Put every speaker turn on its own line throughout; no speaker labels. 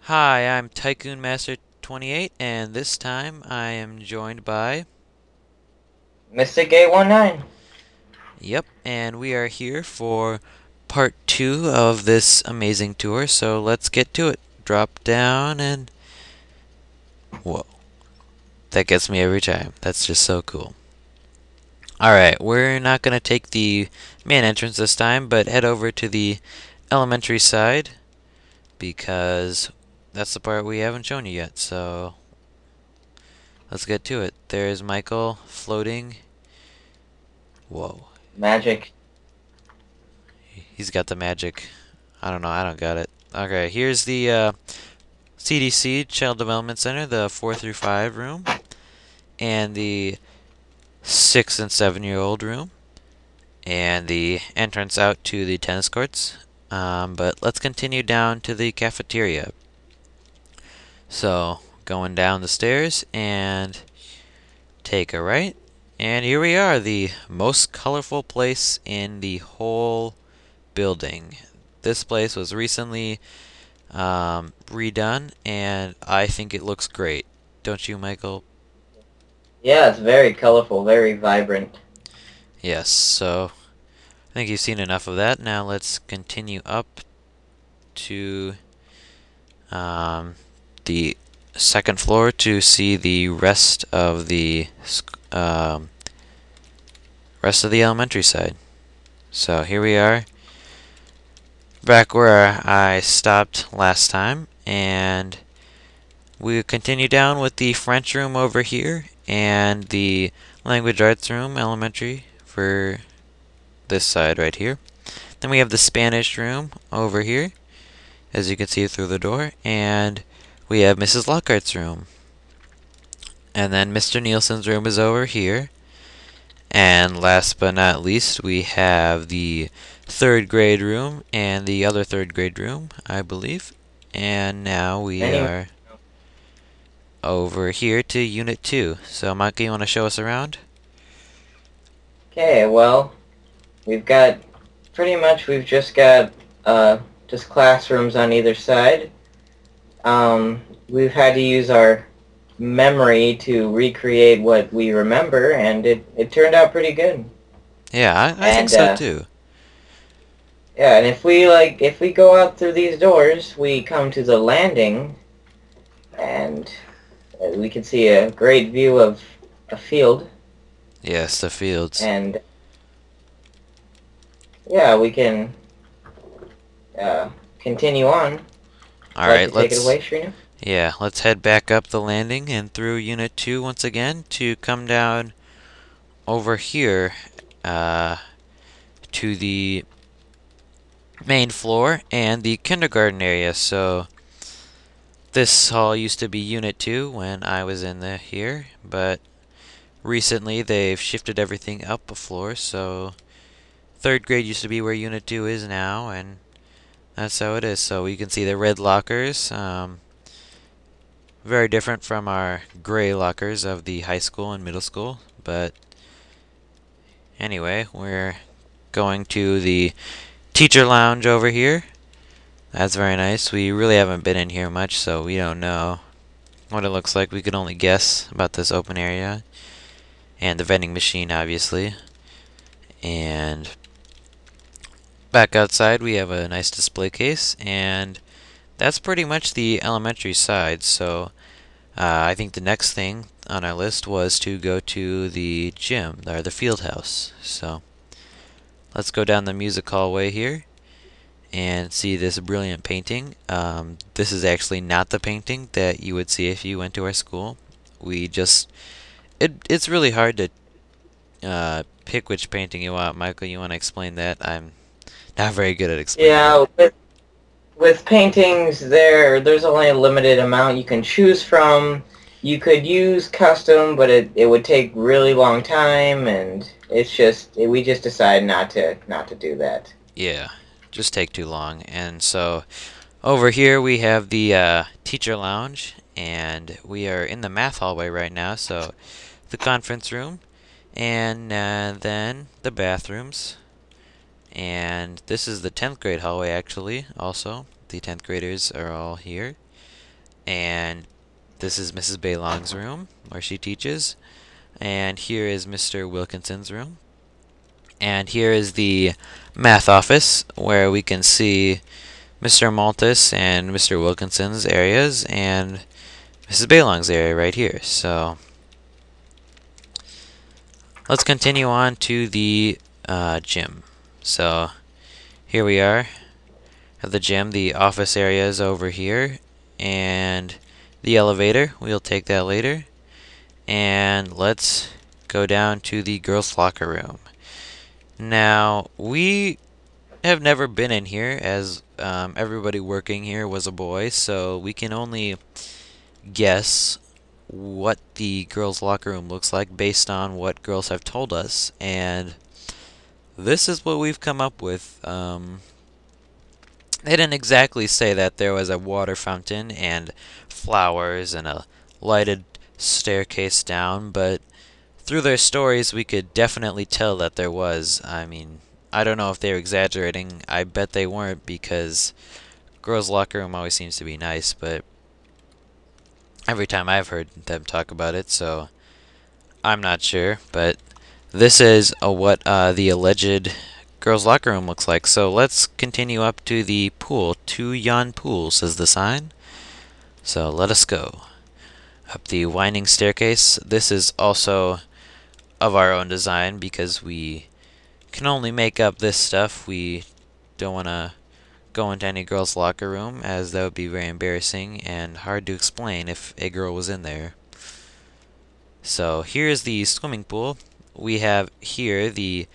Hi, I'm Tycoon Master 28, and this time I am joined by.
Mystic 819.
Yep, and we are here for part 2 of this amazing tour, so let's get to it. Drop down and. Whoa, that gets me every time. That's just so cool. Alright, we're not going to take the main entrance this time, but head over to the elementary side because that's the part we haven't shown you yet, so let's get to it. There's Michael floating. Whoa.
Magic.
He's got the magic. I don't know. I don't got it. Okay, here's the CDC, Child Development Center, the 4 through 5 room, and the 6 and 7-year-old room, and the entrance out to the tennis courts. But let's continue down to the cafeteria. So, going down the stairs and take a right. And here we are, the most colorful place in the whole building. This place was recently redone, and I think it looks great. Don't you, Michael?
Yeah, it's very colorful, very vibrant.
Yes, so I think you've seen enough of that. Now let's continue up to the second floor to see the um, rest of the elementary side. So here we are, back where I stopped last time, and we continue down with the French room over here and the language arts room, elementary, for this side right here. Then we have the Spanish room over here, as you can see through the door, and we have Mrs. Lockhart's room. And then Mr. Nielsen's room is over here. And last but not least, we have the third grade room and the other third grade room, I believe. And now we
Anyway,
are over here to Unit 2. So, Mike, you want to show us around?
okay, well, we've got, we've just got, just classrooms on either side. We've had to use our memory to recreate what we remember, and it turned out pretty good.
Yeah, I think
And,
so too.
yeah, and if we go out through these doors, we come to the landing, and we can see a great view of a field.
Yes, the fields.
And yeah, we can continue on. Would you like to
Alright,
take it
let's.
away, Shrina?
Yeah, let's head back up the landing and through Unit 2 once again to come down over here uh, to the main floor and the kindergarten area. So this hall used to be Unit 2 when I was in here, but recently they've shifted everything up a floor, so third grade used to be where Unit 2 is now, and that's how it is. So you can see the red lockers. Very different from our gray lockers of the high school and middle school, but anyway, we're going to the teacher lounge over here. That's very nice. We really haven't been in here much, so we don't know what it looks like. We can only guess about this open area. And the vending machine, obviously. And back outside, we have a nice display case, and that's pretty much the elementary side. So I think the next thing on our list was to go to the gym, or the field house. So let's go down the music hallway here and see this brilliant painting. This is actually not the painting that you would see if you went to our school. We just, it's really hard to pick which painting you want. Michael, you want to explain that? I'm not very good at explaining that.
Yeah, with paintings, there's only a limited amount you can choose from. You could use custom, but it would take really long time, and we just decided not to do that.
Yeah, just take too long. And so over here we have the teacher lounge, and we are in the math hallway right now. So the conference room, and then the bathrooms. And this is the 10th grade hallway, actually, also. The 10th graders are all here. And this is Mrs. Baylong's room, where she teaches. And here is Mr. Wilkinson's room. And here is the math office, where we can see Mr. Maltus and Mr. Wilkinson's areas, and Mrs. Baylong's area right here. So let's continue on to the gym. So here we are at the gym. The office area is over here, and the elevator, we'll take that later. And let's go down to the girls' locker room. Now, we have never been in here, as everybody working here was a boy, so we can only guess what the girls' locker room looks like based on what girls have told us, and this is what we've come up with. They didn't exactly say that there was a water fountain and flowers and a lighted staircase down, but through their stories we could definitely tell that there was. I mean, I don't know if they were exaggerating. I bet they weren't, because girls' locker room always seems to be nice, but every time I've heard them talk about it, so I'm not sure. But this is what the alleged girls' locker room looks like. So let's continue up to the pool. To yon pool, says the sign. So let us go up the winding staircase. This is also of our own design, because we can only make up this stuff. We don't want to go into any girl's locker room, as that would be very embarrassing and hard to explain if a girl was in there. So here's the swimming pool. We have here the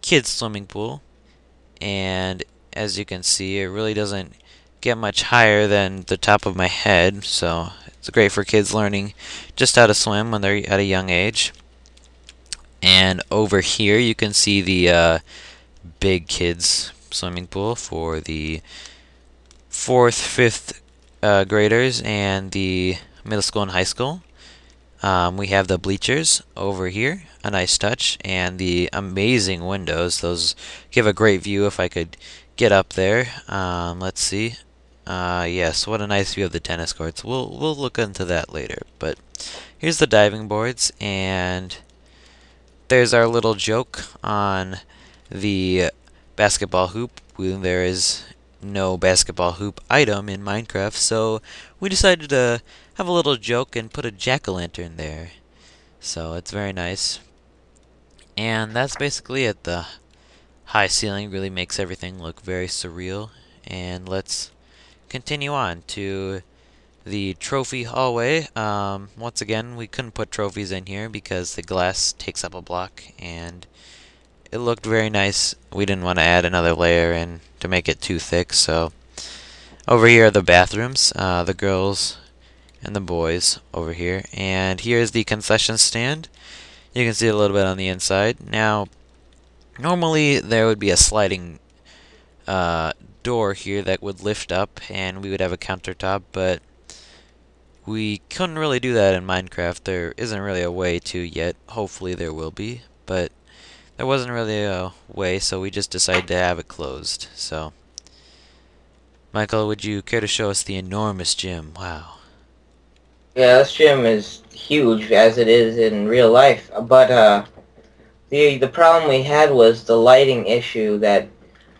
kids swimming pool, and as you can see, it really doesn't get much higher than the top of my head, so it's great for kids learning just how to swim when they're at a young age. And over here you can see the big kids swimming pool for the 4th, 5th graders and the middle school and high school. We have the bleachers over here, a nice touch, and the amazing windows. Those give a great view if I could get up there. Let's see. Yes, what a nice view of the tennis courts. We'll look into that later. But here's the diving boards, and there's our little joke on the basketball hoop. There is no basketball hoop item in Minecraft, so we decided to have a little joke and put a jack-o'-lantern there. So it's very nice. And that's basically it. The high ceiling really makes everything look very surreal. And let's continue on to the trophy hallway. Once again, we couldn't put trophies in here because the glass takes up a block, and it looked very nice. We didn't want to add another layer in to make it too thick, so over here are the bathrooms, the girls and the boys over here. And here's the concession stand. You can see a little bit on the inside. Now, normally there would be a sliding door here that would lift up, and we would have a countertop, but we couldn't really do that in Minecraft. There isn't really a way to yet. Hopefully there will be, but there wasn't really a way, so we just decided to have it closed. So, Michael, would you care to show us the enormous gym? Wow.
Yeah, this gym is huge as it is in real life, but the problem we had was the lighting issue. That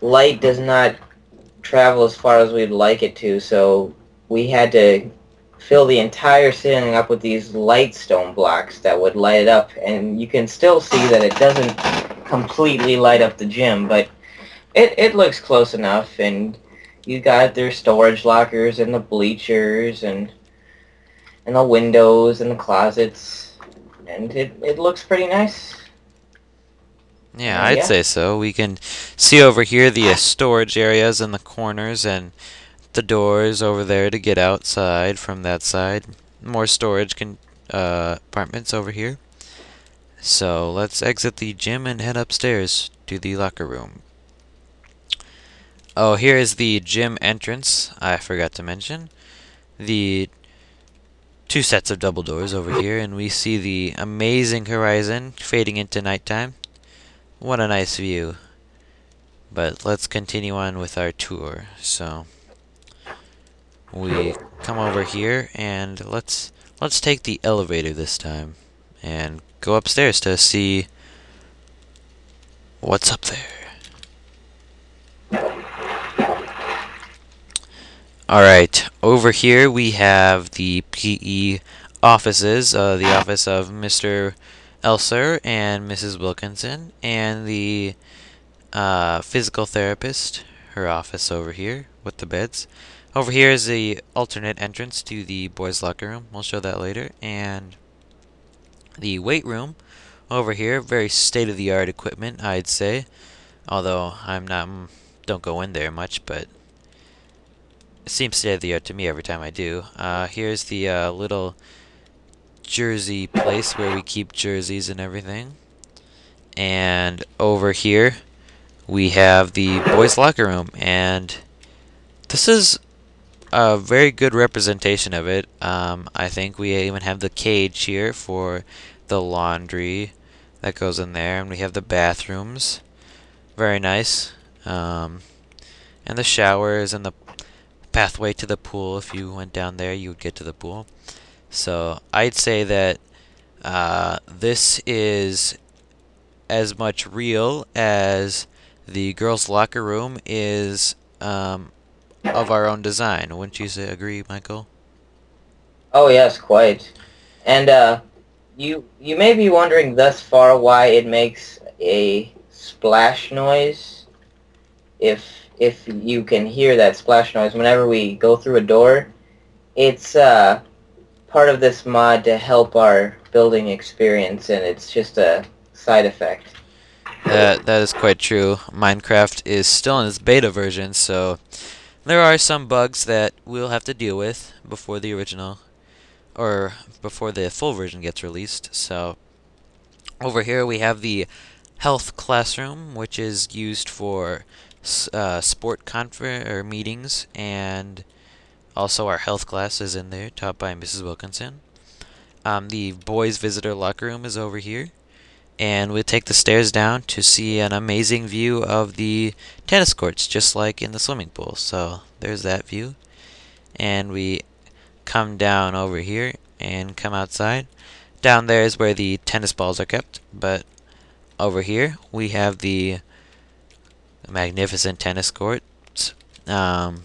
light does not travel as far as we'd like it to, so we had to fill the entire ceiling up with these light stone blocks that would light it up, and you can still see that it doesn't completely light up the gym, but it looks close enough. And you got their storage lockers and the bleachers and the windows and the closets, and it looks pretty nice.
Yeah, I'd say so. We can see over here the storage areas in the corners, and the doors over there to get outside from that side. More storage compartments over here. So let's exit the gym and head upstairs to the locker room. Oh, here is the gym entrance. I forgot to mention the 2 sets of double doors over here, and we see the amazing horizon fading into nighttime. What a nice view. But let's continue on with our tour. So we come over here and let's take the elevator this time and go upstairs to see what's up there. Alright, over here we have the PE offices, the office of Mr. Elser and Mrs. Wilkinson, and the physical therapist, her office over here with the beds. Over here is the alternate entrance to the boys' locker room. We'll show that later. And the weight room over here, very state-of-the-art equipment, I'd say. Although don't go in there much, but it seems state-of-the-art to me every time I do. Here's the little jersey place where we keep jerseys and everything. And over here we have the boys' locker room, and this is a very good representation of it. I think we even have the cage here for the laundry that goes in there, and we have the bathrooms. Very nice. And the showers and the pathway to the pool. If you went down there, you would get to the pool. So I'd say that this is as much real as the girls' locker room is of our own design. Wouldn't you agree, Michael?
Oh yes, quite. And you may be wondering thus far why it makes a splash noise. If you can hear that splash noise whenever we go through a door, it's part of this mod to help our building experience, and it's just a side effect.
That is quite true. Minecraft is still in its beta version, so there are some bugs that we'll have to deal with before the original, or before the full version gets released. So over here we have the health classroom, which is used for sport meetings, and also our health class is in there, taught by Mrs. Wilkinson. The boys' visitor locker room is over here. And we'll take the stairs down to see an amazing view of the tennis courts, just like in the swimming pool. So there's that view. And we come down over here and come outside. Down there is where the tennis balls are kept. But over here we have the magnificent tennis courts. And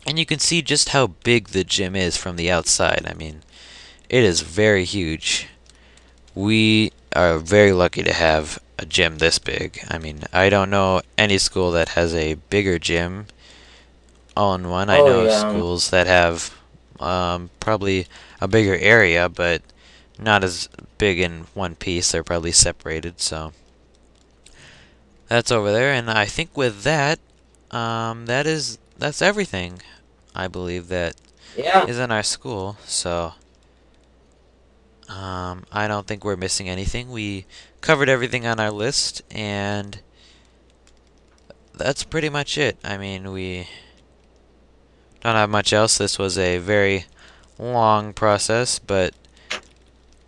you can see just how big the gym is from the outside. I mean, it is very huge. We are very lucky to have a gym this big. I mean, I don't know any school that has a bigger gym on one. I know schools that have probably a bigger area, but not as big in one piece. They're probably separated, so that's over there. And I think with that, that's everything. I believe that is in our school, so I don't think we're missing anything. We covered everything on our list, and that's pretty much it. I mean, we don't have much else. This was a very long process, but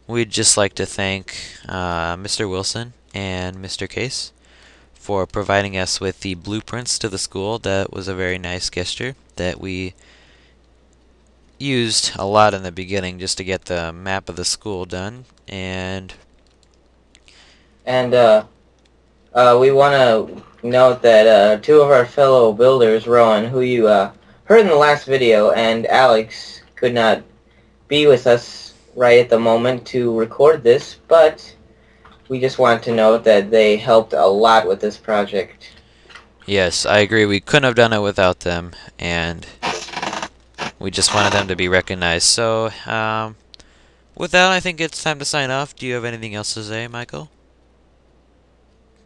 we'd just like to thank Mr. Wilson and Mr. Case for providing us with the blueprints to the school. That was a very nice gesture that we used a lot in the beginning just to get the map of the school done. And
we want to note that two of our fellow builders, Rowan, who you heard in the last video, and Alex, could not be with us right at the moment to record this, but we just wanted to note that they helped a lot with this project.
yes, I agree. We couldn't have done it without them, and we just wanted them to be recognized. So, with that, I think it's time to sign off. Do you have anything else to say, Michael?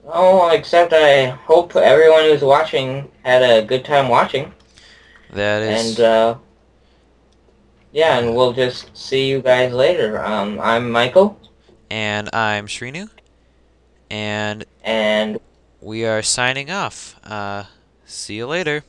Oh, except I hope everyone who's watching had a good time watching.
That is...
And, yeah, and we'll just see you guys later. I'm Michael.
And I'm Shrinu. And
we
are signing off. See you later.